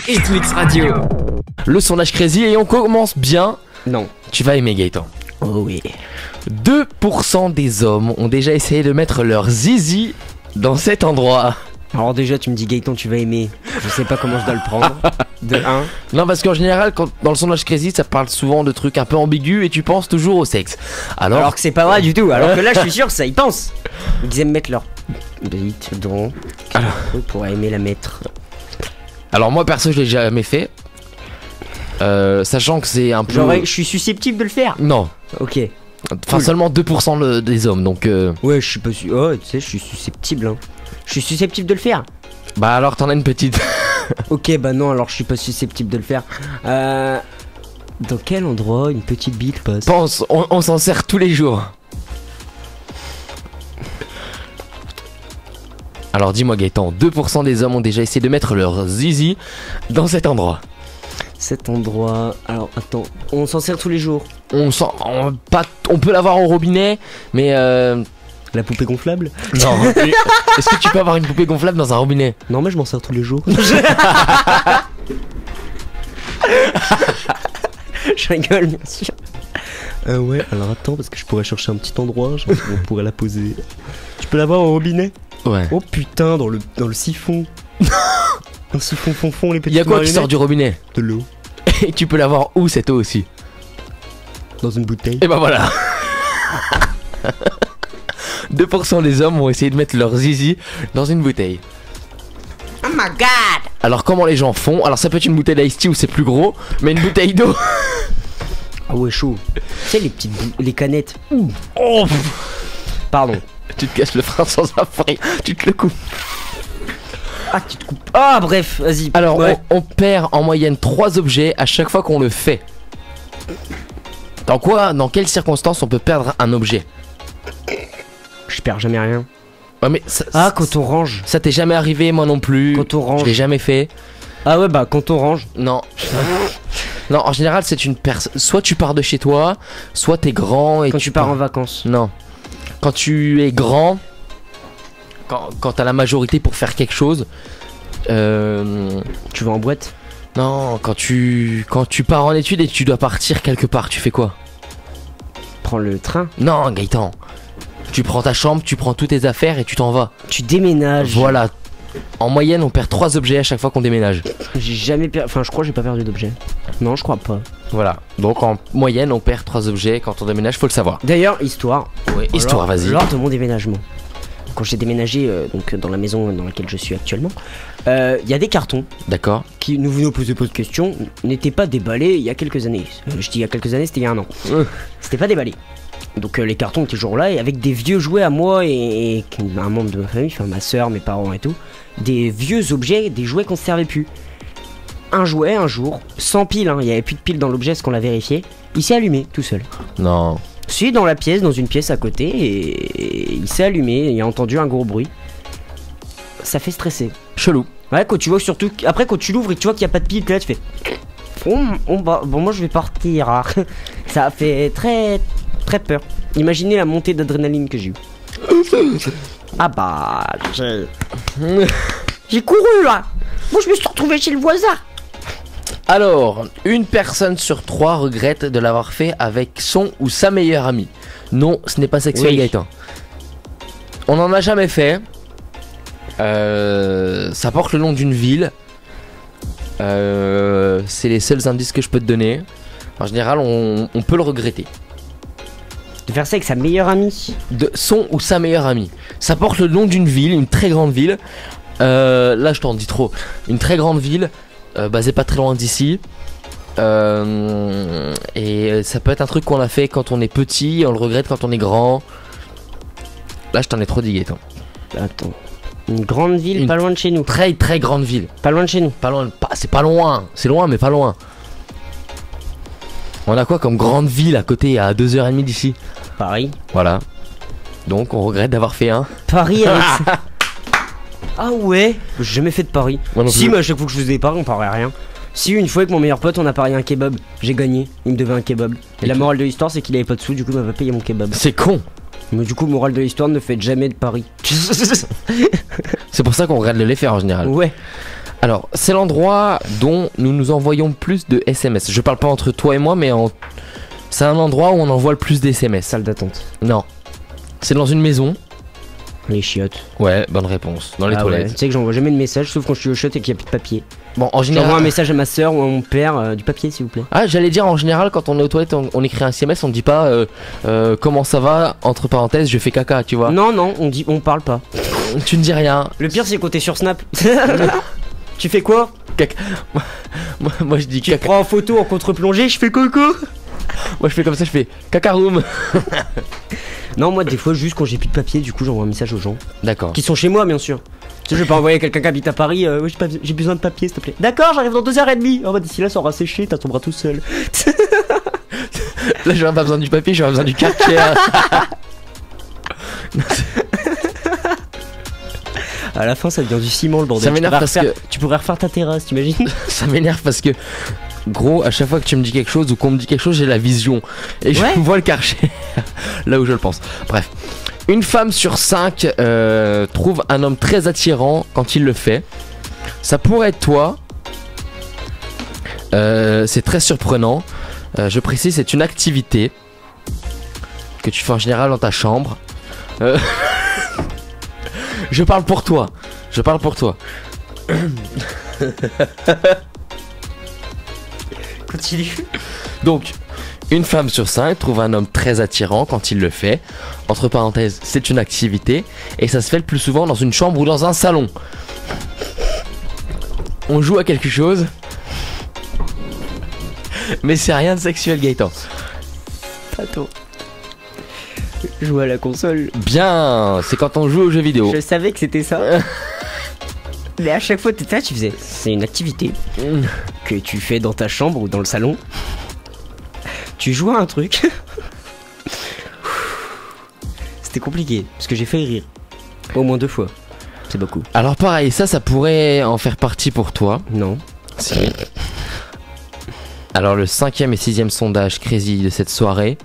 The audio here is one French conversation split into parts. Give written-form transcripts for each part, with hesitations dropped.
Hitmix Radio. Le sondage crazy et on commence bien. Non. Tu vas aimer Gaëtan. Oh oui. 2% des hommes ont déjà essayé de mettre leur zizi dans cet endroit. Alors déjà tu me dis Gaëtan tu vas aimer. Je sais pas comment je dois le prendre. De 1. Non parce qu'en général dans le sondage crazy ça parle souvent de trucs un peu ambigus et tu penses toujours au sexe. Alors que c'est pas vrai du tout. Alors que là je suis sûr ça y pense. Ils aiment mettre leur bite dans. On pourrait aimer la mettre. Alors moi perso je l'ai jamais fait. Sachant que c'est un peu... Genre je suis susceptible de le faire. Non. Ok. Enfin seulement 2% des hommes donc Ouais je suis pas sûr. Oh tu sais je suis susceptible hein. Je suis susceptible de le faire. Bah alors t'en as une petite. Ok bah non alors je suis pas susceptible de le faire. Dans quel endroit une petite bite passe? Pense, on s'en sert tous les jours. Alors dis-moi Gaëtan, 2% des hommes ont déjà essayé de mettre leur zizi dans cet endroit. Cet endroit... Alors attends, on s'en sert tous les jours. On peut l'avoir au robinet, mais La poupée gonflable? non. Est-ce que tu peux avoir une poupée gonflable dans un robinet? Non mais je m'en sers tous les jours. Je rigole bien sûr. Ouais alors attends parce que je pourrais chercher un petit endroit, genre, on pourrait la poser. Tu peux l'avoir au robinet? Ouais. Oh putain dans le siphon. Un siphon fond les petits. Y'a quoi qui sort du robinet? De l'eau. Et tu peux l'avoir où cette eau aussi? Dans une bouteille. Et bah voilà. 2% des hommes ont essayé de mettre leur zizi dans une bouteille. Oh my god. Alors comment les gens font? Alors ça peut être une bouteille d'Ice Tea où c'est plus gros, mais une bouteille d'eau. Ah ouais chaud. Tu sais les canettes. Ouh. Oh, Pardon. tu te casses le frein sans affaire, tu te le coupes. Ah tu te coupes. Ah bref vas-y. Alors ouais. on perd en moyenne 3 objets à chaque fois qu'on le fait. Dans quelles circonstances on peut perdre un objet? Je perds jamais rien. Ouais, mais quand on range. Ça t'est jamais arrivé, moi non plus. Quand on range. Je l'ai jamais fait. Ah ouais bah quand on range. Non. Non, en général c'est une personne. Soit tu pars de chez toi, soit t'es grand et Quand tu pars en vacances. Non. Quand tu es grand, quand t'as la majorité pour faire quelque chose. Tu vas en boîte? Non, quand tu pars en études et tu dois partir quelque part, tu fais quoi? Prends le train. Non, Gaëtan. Tu prends ta chambre, tu prends toutes tes affaires et tu t'en vas. Tu déménages. Voilà. En moyenne, on perd 3 objets à chaque fois qu'on déménage. J'ai jamais perdu. Enfin, je crois que j'ai pas perdu d'objet. Non, je crois pas. Voilà. Donc en moyenne, on perd 3 objets quand on déménage, faut le savoir. D'ailleurs, histoire. Ouais, histoire, vas-y. Lors de mon déménagement, quand j'ai déménagé donc dans la maison dans laquelle je suis actuellement, il y a des cartons D'accord. qui, ne vous posez pas de questions, n'étaient pas déballés il y a quelques années. Je dis il y a quelques années, c'était il y a un an. C'était pas déballé. Donc les cartons étaient toujours là et avec des vieux jouets à moi et un membre de ma famille, enfin ma soeur, mes parents et tout, des vieux objets, des jouets qu'on ne servait plus. Un jouet un jour, sans pile, hein, il n'y avait plus de pile dans l'objet, ce qu'on l'a vérifié, il s'est allumé tout seul. Non. Je suis dans la pièce, dans une pièce à côté et il s'est allumé, il a entendu un gros bruit. Ça fait stresser. Chelou. Ouais, quand tu vois surtout, après quand tu l'ouvres et que tu vois qu'il n'y a pas de pile, là tu fais... Bon moi je vais partir. Hein. Ça a fait très peur. Imaginez la montée d'adrénaline que j'ai eu. Ah bah... J'ai couru là. Moi je me suis retrouvé chez le voisin. Alors, une personne sur 3 regrette de l'avoir fait avec son ou sa meilleure amie. Non, ce n'est pas sexuel, Oui. Gaëtan. On n'en a jamais fait. Ça porte le nom d'une ville. C'est les seuls indices que je peux te donner. En général, on peut le regretter. De faire ça avec sa meilleure amie. De son ou sa meilleure amie. Ça porte le nom d'une ville, une très grande ville. Là, je t'en dis trop. Une très grande ville. Basé pas très loin d'ici. Et ça peut être un truc qu'on a fait quand on est petit, on le regrette quand on est grand. Là je t'en ai trop dit Gaëtan. Attends. Une grande ville pas loin de chez nous. Très très grande ville. Pas loin de chez nous. Pas loin, c'est pas loin. C'est loin mais pas loin. On a quoi comme grande ville à côté à 2h30 d'ici? Paris. Voilà. Donc on regrette d'avoir fait un. Paris avec ça. Ah ouais. J'ai jamais fait de Paris. Si mais à chaque fois que je faisais Paris on parlait rien. Si une fois avec mon meilleur pote on a parié un kebab. J'ai gagné, il me devait un kebab. Et la morale de l'histoire c'est qu'il avait pas de sous, du coup il m'a pas payé mon kebab. C'est con. Mais du coup morale de l'histoire, ne faites jamais de paris. C'est pour ça qu'on regarde le les faire en général. Ouais. Alors, c'est l'endroit dont nous nous envoyons plus de SMS. Je parle pas entre toi et moi, mais c'est un endroit où on envoie le plus d'SMS. Salle d'attente. Non. C'est dans une maison. Les chiottes. Ouais, bonne réponse. Dans les toilettes. Ouais. Tu sais que j'envoie jamais de message sauf quand je suis au shot et qu'il n'y a plus de papier. Bon, en J'envoie un général. message à ma soeur ou à mon père, du papier s'il vous plaît. Ah, j'allais dire en général, quand on est aux toilettes, on écrit un SMS, on dit pas comment ça va, entre parenthèses, je fais caca, tu vois. Non, on parle pas. Tu ne dis rien. Le pire c'est quand t'es sur Snap. Tu fais quoi? Moi je dis Tu te caca. prends en photo en contre-plongée, je fais coco. Moi je fais comme ça, je fais cacaroum. Non, moi des fois juste quand j'ai plus de papier, du coup j'envoie un message aux gens. D'accord. Qui sont chez moi bien sûr. Tu sais, je vais pas envoyer quelqu'un qui habite à Paris, ouais, j'ai besoin de papier s'il te plaît. D'accord, j'arrive dans 2h30. Oh bah d'ici là ça aura séché, t'as ton bras tout seul. Là j'aurais pas besoin du papier, j'aurais besoin du Karcher. À la fin ça devient du ciment le bordel. Ça m'énerve parce que Tu pourrais refaire ta terrasse, t'imagines? ça m'énerve parce que gros, à chaque fois que tu me dis quelque chose ou qu'on me dit quelque chose, j'ai la vision et je Ouais. vois le Karcher là où je le pense. Bref, une femme sur 5 trouve un homme très attirant quand il le fait. Ça pourrait être toi. C'est très surprenant. Je précise, c'est une activité que tu fais en général dans ta chambre. Je parle pour toi. Je parle pour toi. Continue. Donc, une femme sur 5 trouve un homme très attirant quand il le fait. Entre parenthèses, c'est une activité et ça se fait le plus souvent dans une chambre ou dans un salon. On joue à quelque chose, mais c'est rien de sexuel, Gaëtan. Attends. Jouer à la console. Bien, c'est quand on joue aux jeux vidéo. Je savais que c'était ça. Mais à chaque fois t'étais là, tu faisais. C'est une activité que tu fais dans ta chambre ou dans le salon. Tu joues à un truc. C'était compliqué parce que j'ai fait rire. Au moins 2 fois. C'est beaucoup. Alors pareil, ça pourrait en faire partie pour toi. Non. Si. Alors le 5e et 6e sondage crazy de cette soirée.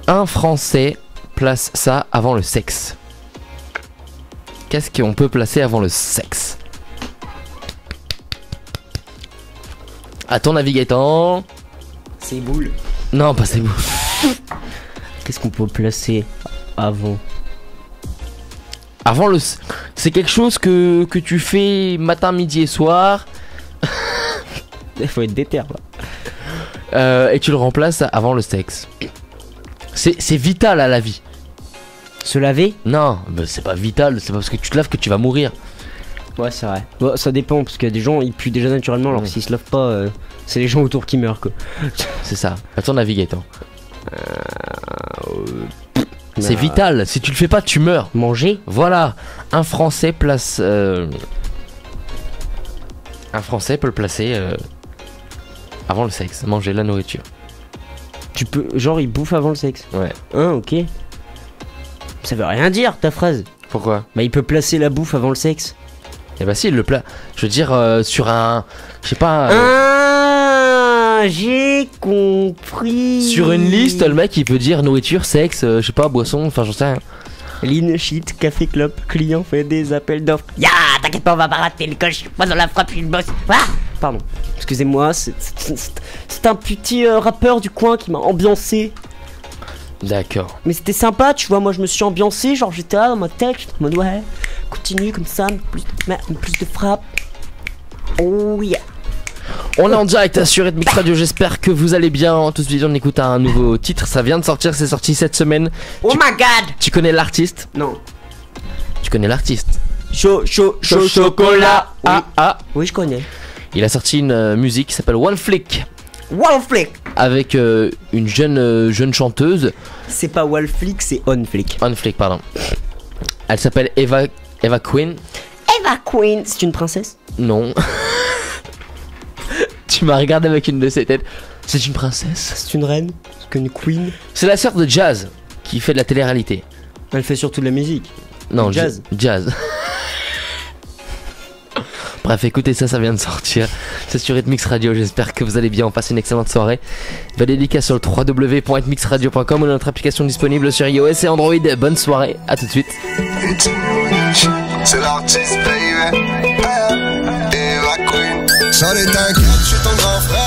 Un Français place ça avant le sexe. Qu'est-ce qu'on peut placer avant le sexe? À ton avis, Gaëtan? C'est boule. Non, pas c'est vous. Qu'est-ce qu'on peut placer avant? Avant le... C'est quelque chose que tu fais matin, midi et soir. Il faut être déter là. Et tu le remplaces avant le sexe. C'est vital à la vie. Se laver? Non, bah c'est pas vital. C'est pas parce que tu te laves que tu vas mourir. Ouais, c'est vrai. Bon, ça dépend parce qu'il y a des gens ils puent déjà naturellement alors que s'ils se lavent pas, c'est les gens autour qui meurent quoi. C'est ça. À ton avis, Gaëtan? C'est vital. Si tu le fais pas, tu meurs. Manger? Voilà. Un Français place. Un Français peut le placer avant le sexe. Manger la nourriture. Tu peux. Genre, il bouffe avant le sexe. Ouais. Hein, ok. Ça veut rien dire ta phrase. Pourquoi? Bah, il peut placer la bouffe avant le sexe. Eh bah si, il le plat. Je veux dire sur un. Je sais pas. Ah, j'ai compris. Sur une liste, le mec il peut dire nourriture, sexe, je sais pas, boisson, enfin j'en sais rien. Lean, shit, café club, client fait des appels d'offres. Ya, t'inquiète pas, on va pas rater le coche. Moi dans la frappe, je suis le boss. Ah, pardon. Excusez-moi, c'est un petit rappeur du coin qui m'a ambiancé. D'accord. Mais c'était sympa, tu vois, moi je me suis ambiancé, genre j'étais là dans ma tête, j'étais en mode ouais, continue comme ça, plus de frappe. Oh yeah. On est en direct sur Rhythmic Radio, j'espère que vous allez bien. Tout de suite on écoute un nouveau titre, ça vient de sortir, c'est sorti cette semaine. Oh my god. Tu connais l'artiste? Non. Tu connais l'artiste? Chaud chocolat. Oui. Ah. Oui, je connais. Il a sorti une musique qui s'appelle One Flick. Wallflick. Avec une jeune chanteuse. C'est pas Wallflick, c'est Onflick. One Flick, pardon. Elle s'appelle Eva Queen. Eva Queen, c'est une princesse? Non. Tu m'as regardé avec une de ses têtes. C'est une princesse. C'est une reine? C'est une queen? C'est la sœur de Jazz qui fait de la télé-réalité. Elle fait surtout de la musique. Non, Jazz. Jazz. Bref, écoutez ça, ça vient de sortir. C'est sur Rhythmix Radio, j'espère que vous allez bien. On passe une excellente soirée. Va dédicace sur le www.rhythmixradio.com ou notre application disponible sur iOS et Android. Bonne soirée, à tout de suite. C'est l'artiste, baby. Eva J'en ai t'inquiète, je suis ton grand frère.